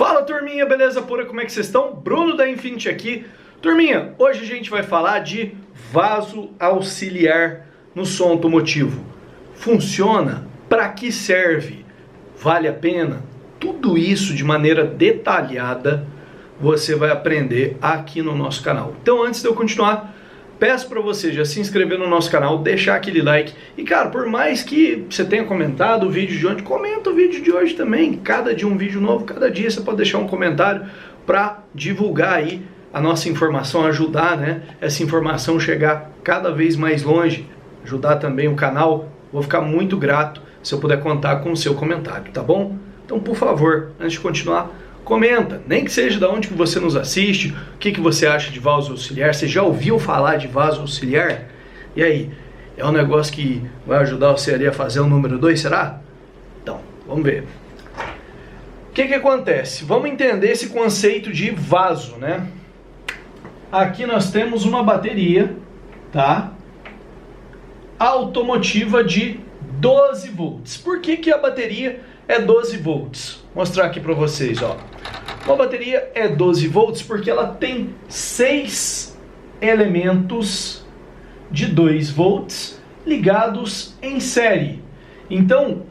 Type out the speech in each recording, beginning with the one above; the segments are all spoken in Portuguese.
Fala turminha, beleza pura? Como é que vocês estão? Bruno da Infinity aqui. Turminha, hoje a gente vai falar de vaso auxiliar no som automotivo. Funciona? Para que serve? Vale a pena? Tudo isso de maneira detalhada você vai aprender aqui no nosso canal. Então antes de eu continuar, peço para você já se inscrever no nosso canal, deixar aquele like. E cara, por mais que você tenha comentado o vídeo de ontem, comenta o vídeo de hoje também. Cada dia um vídeo novo, cada dia você pode deixar um comentário para divulgar aí a nossa informação, ajudar, né, essa informação chegar cada vez mais longe, ajudar também o canal. Vou ficar muito grato se eu puder contar com o seu comentário, tá bom? Então, por favor, antes de continuar, comenta, nem que seja de onde que você nos assiste, o que você acha de vaso auxiliar, você já ouviu falar de vaso auxiliar? E aí, é um negócio que vai ajudar você ali a fazer o número 2, será? Então, vamos ver. O que acontece? Vamos entender esse conceito de vaso, né? Aqui nós temos uma bateria, tá? Automotiva de 12 volts. Por que a bateria é 12 volts? Vou mostrar aqui para vocês, ó. Uma bateria é 12 volts porque ela tem 6 elementos de 2 volts ligados em série. Então,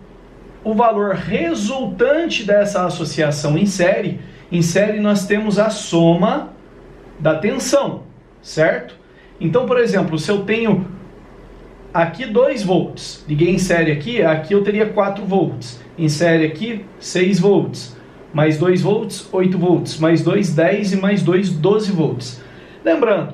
o valor resultante dessa associação em série nós temos a soma da tensão, certo? Então, por exemplo, se eu tenho aqui 2 volts, liguei em série aqui eu teria 4 volts. Em série aqui, 6 volts. Mais 2 volts, 8 volts. Mais 2, 10 e mais 2, 12 volts. Lembrando,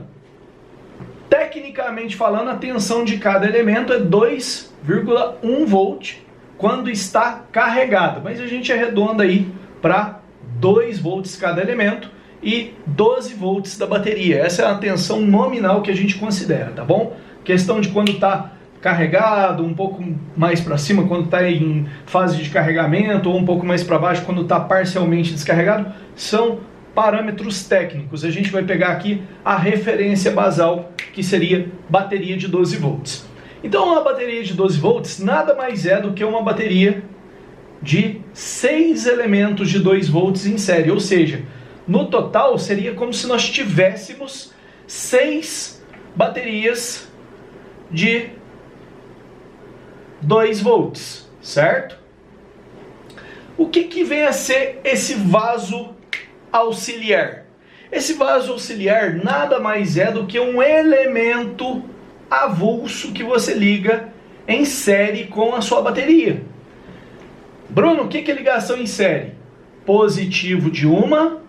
tecnicamente falando, a tensão de cada elemento é 2,1 volt quando está carregado. Mas a gente arredonda aí para 2 volts cada elemento e 12 volts da bateria. Essa é a tensão nominal que a gente considera, tá bom? Questão de quando está carregado, um pouco mais para cima quando está em fase de carregamento, ou um pouco mais para baixo quando está parcialmente descarregado, são parâmetros técnicos. A gente vai pegar aqui a referência basal, que seria bateria de 12 volts. Então uma bateria de 12 volts nada mais é do que uma bateria de 6 elementos de 2 volts em série, ou seja, no total seria como se nós tivéssemos 6 baterias de 2 volts, certo? O que vem a ser esse vaso auxiliar? Esse vaso auxiliar nada mais é do que um elemento avulso que você liga em série com a sua bateria. Bruno, o que é ligação em série? Positivo de uma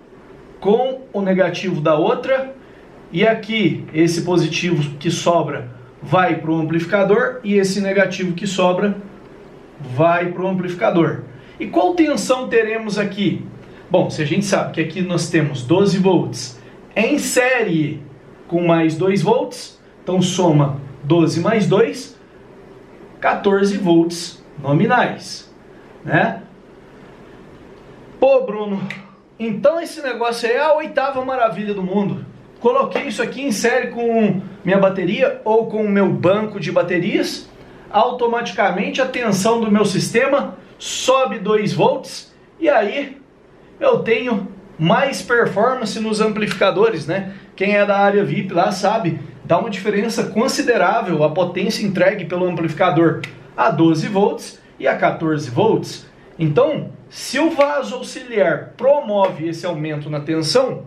com o negativo da outra, e aqui esse positivo que sobra vai para o amplificador e esse negativo que sobra vai para o amplificador. E qual tensão teremos aqui? Bom, se a gente sabe que aqui nós temos 12 volts em série com mais 2 volts, então soma 12 mais 2, 14 volts nominais, né? Pô, Bruno, então esse negócio aí é a 8ª maravilha do mundo. Coloquei isso aqui em série com minha bateria ou com o meu banco de baterias, automaticamente a tensão do meu sistema sobe 2 volts e aí eu tenho mais performance nos amplificadores, né? Quem é da área VIP lá sabe, dá uma diferença considerável a potência entregue pelo amplificador a 12 volts e a 14 volts. Então, se o vaso auxiliar promove esse aumento na tensão,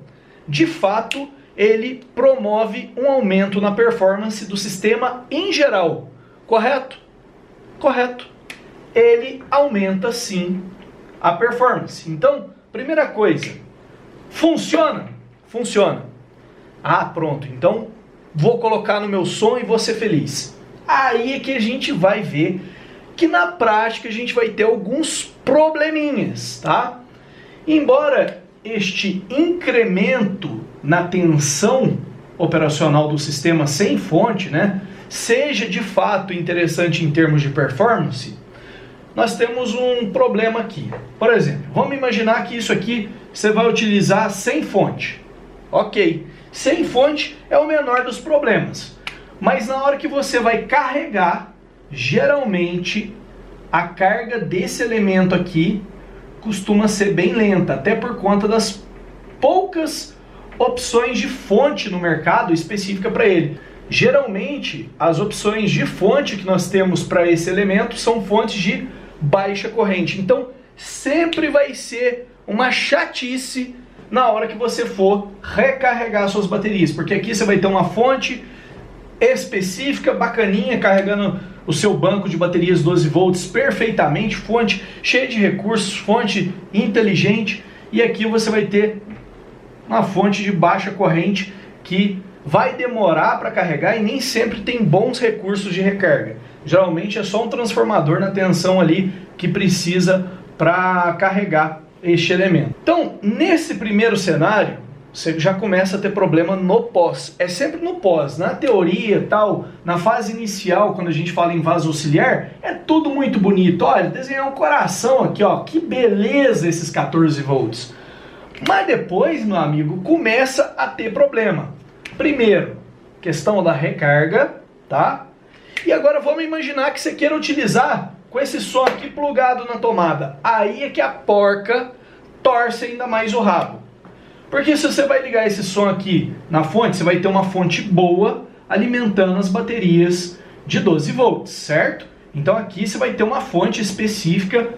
de fato ele promove um aumento na performance do sistema em geral, correto? Correto. Ele aumenta sim a performance. Então, primeira coisa, funciona? Funciona. Ah, pronto, então vou colocar no meu som e vou ser feliz. Aí é que a gente vai ver que na prática a gente vai ter alguns probleminhas, tá? Embora este incremento na tensão operacional do sistema sem fonte, né, seja de fato interessante em termos de performance, nós temos um problema aqui. Por exemplo, vamos imaginar que isso aqui você vai utilizar sem fonte. Ok, sem fonte é o menor dos problemas. Mas na hora que você vai carregar, geralmente a carga desse elemento aqui costuma ser bem lenta, até por conta das poucas opções de fonte no mercado específica para ele. Geralmente, as opções de fonte que nós temos para esse elemento são fontes de baixa corrente. Então, sempre vai ser uma chatice na hora que você for recarregar suas baterias, porque aqui você vai ter uma fonte específica, bacaninha, carregando o seu banco de baterias 12 volts perfeitamente, fonte cheia de recursos, fonte inteligente, e aqui você vai ter uma fonte de baixa corrente que vai demorar para carregar e nem sempre tem bons recursos de recarga. Geralmente é só um transformador na tensão ali que precisa para carregar este elemento. Então, nesse primeiro cenário, você já começa a ter problema no pós. É sempre no pós. Na teoria, tal, na fase inicial, quando a gente fala em vaso auxiliar, é tudo muito bonito. Olha, desenhar um coração aqui, ó, que beleza esses 14 volts. Mas depois, meu amigo, começa a ter problema. Primeiro, questão da recarga, tá? E agora vamos imaginar que você queira utilizar com esse som aqui plugado na tomada. Aí é que a porca torce ainda mais o rabo. Porque se você vai ligar esse som aqui na fonte, você vai ter uma fonte boa alimentando as baterias de 12 volts, certo? Então aqui você vai ter uma fonte específica,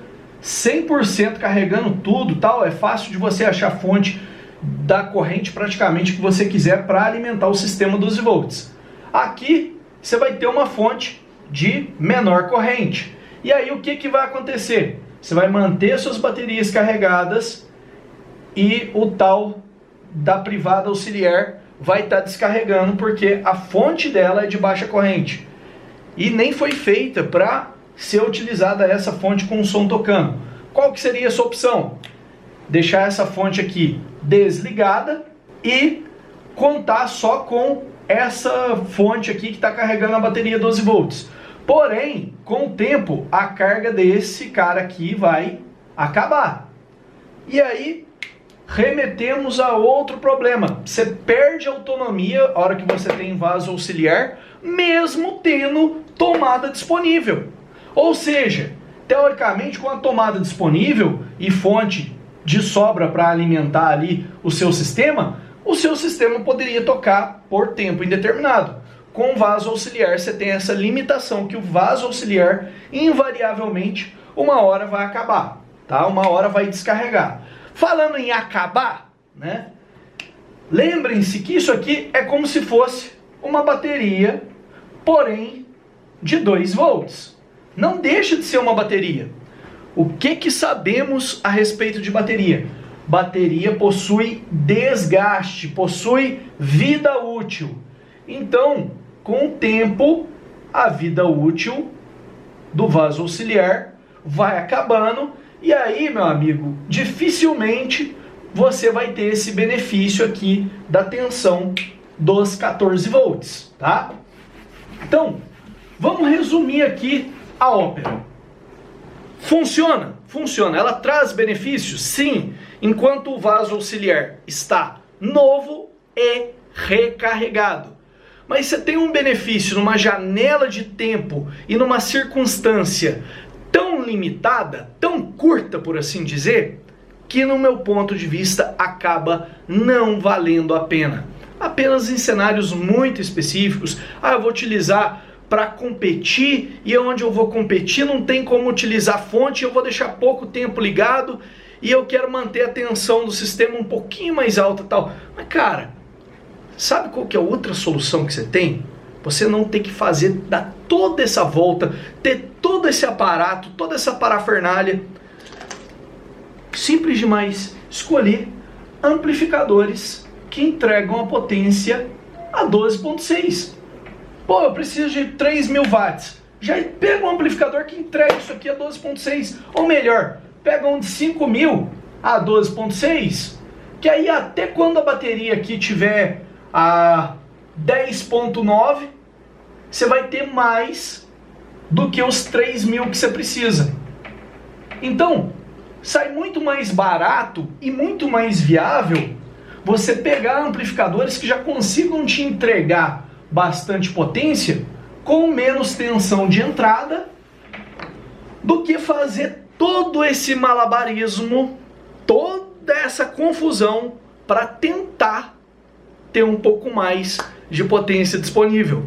100% carregando tudo, tal. É fácil de você achar fonte da corrente praticamente que você quiser para alimentar o sistema 12 volts. Aqui você vai ter uma fonte de menor corrente. E aí o que vai acontecer? Você vai manter suas baterias carregadas e o tal da privada auxiliar vai estar descarregando porque a fonte dela é de baixa corrente. E nem foi feita para ser utilizada essa fonte com o som tocando. Qual que seria a sua opção? Deixar essa fonte aqui desligada e contar só com essa fonte aqui que está carregando a bateria 12 volts. Porém, com o tempo, a carga desse cara aqui vai acabar. E aí, remetemos a outro problema. Você perde autonomia a hora que você tem vaso auxiliar, mesmo tendo tomada disponível. Ou seja, teoricamente, com a tomada disponível e fonte de sobra para alimentar ali o seu sistema poderia tocar por tempo indeterminado. Com o vaso auxiliar você tem essa limitação que o vaso auxiliar invariavelmente uma hora vai acabar, tá? Uma hora vai descarregar. Falando em acabar, né? Lembrem-se que isso aqui é como se fosse uma bateria, porém de 2 volts. Não deixa de ser uma bateria. O que sabemos a respeito de bateria? Bateria possui desgaste, possui vida útil. Então, com o tempo, a vida útil do vaso auxiliar vai acabando. E aí, meu amigo, dificilmente você vai ter esse benefício aqui da tensão dos 14 volts, tá? Então, vamos resumir aqui a ópera. Funciona? Funciona. Ela traz benefícios? Sim. Enquanto o vaso auxiliar está novo e recarregado. Mas você tem um benefício numa janela de tempo e numa circunstância tão limitada, tão curta, por assim dizer, que no meu ponto de vista acaba não valendo a pena. Apenas em cenários muito específicos. Eu vou utilizar para competir, e onde eu vou competir não tem como utilizar fonte, eu vou deixar pouco tempo ligado e eu quero manter a tensão do sistema um pouquinho mais alta e tal. Mas cara, sabe qual que é a outra solução que você tem? Você não ter que dar toda essa volta, ter todo esse aparato, toda essa parafernália. Simples demais, escolher amplificadores que entregam a potência a 12.6. Pô, eu preciso de 3.000 watts. Já pega um amplificador que entrega isso aqui a 12.6. Ou melhor, pega um de 5.000 a 12.6. Que aí até quando a bateria aqui tiver a 10.9, você vai ter mais do que os 3.000 que você precisa. Então, sai muito mais barato e muito mais viável você pegar amplificadores que já consigam te entregar bastante potência com menos tensão de entrada do que fazer todo esse malabarismo, toda essa confusão para tentar ter um pouco mais de potência disponível.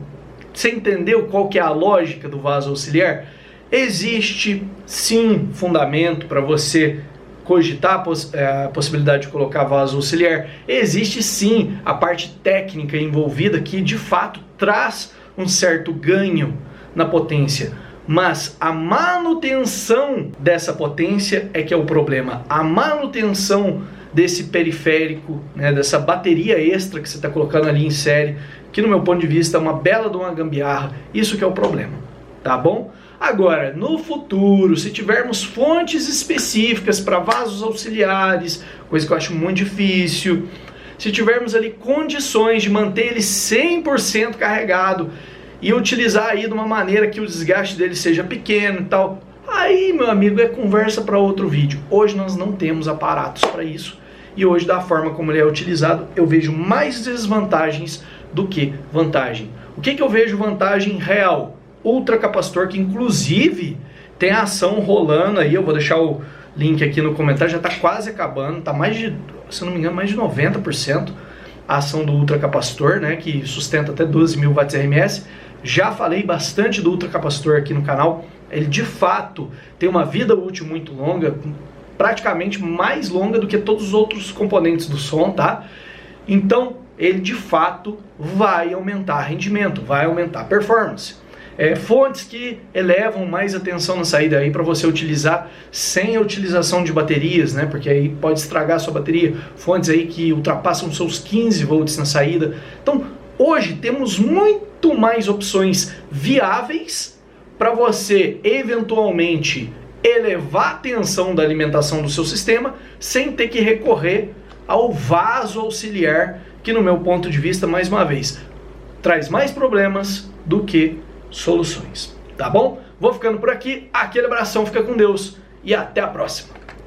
Você entendeu qual que é a lógica do vaso auxiliar? Existe sim fundamento para você cogitar a possibilidade de colocar vaso auxiliar. Existe sim a parte técnica envolvida que de fato traz um certo ganho na potência. Mas a manutenção dessa potência é que é o problema. A manutenção desse periférico, né, dessa bateria extra que você está colocando ali em série, que no meu ponto de vista é uma bela de uma gambiarra, isso que é o problema, tá bom? Agora, no futuro, se tivermos fontes específicas para vasos auxiliares, coisa que eu acho muito difícil, se tivermos ali condições de manter ele 100% carregado e utilizar aí de uma maneira que o desgaste dele seja pequeno e tal, aí, meu amigo, é conversa para outro vídeo. Hoje nós não temos aparatos para isso e hoje, da forma como ele é utilizado, eu vejo mais desvantagens do que vantagem. O que eu vejo vantagem real? Ultracapacitor, que inclusive tem a ação rolando aí, eu vou deixar o link aqui no comentário, já está quase acabando, está mais de, se não me engano, mais de 90% a ação do ultracapacitor, né, que sustenta até 12.000 watts-RMS. Já falei bastante do ultracapacitor aqui no canal, ele de fato tem uma vida útil muito longa, praticamente mais longa do que todos os outros componentes do som, tá? Então, ele de fato vai aumentar rendimento, vai aumentar performance. Fontes que elevam mais a tensão na saída aí para você utilizar sem a utilização de baterias, né? Porque aí pode estragar a sua bateria. Fontes aí que ultrapassam seus 15 volts na saída. Então, hoje temos muito mais opções viáveis para você eventualmente elevar a tensão da alimentação do seu sistema sem ter que recorrer ao vaso auxiliar, que no meu ponto de vista, mais uma vez, traz mais problemas do que soluções, tá bom? Vou ficando por aqui, aquele abração, fica com Deus e até a próxima.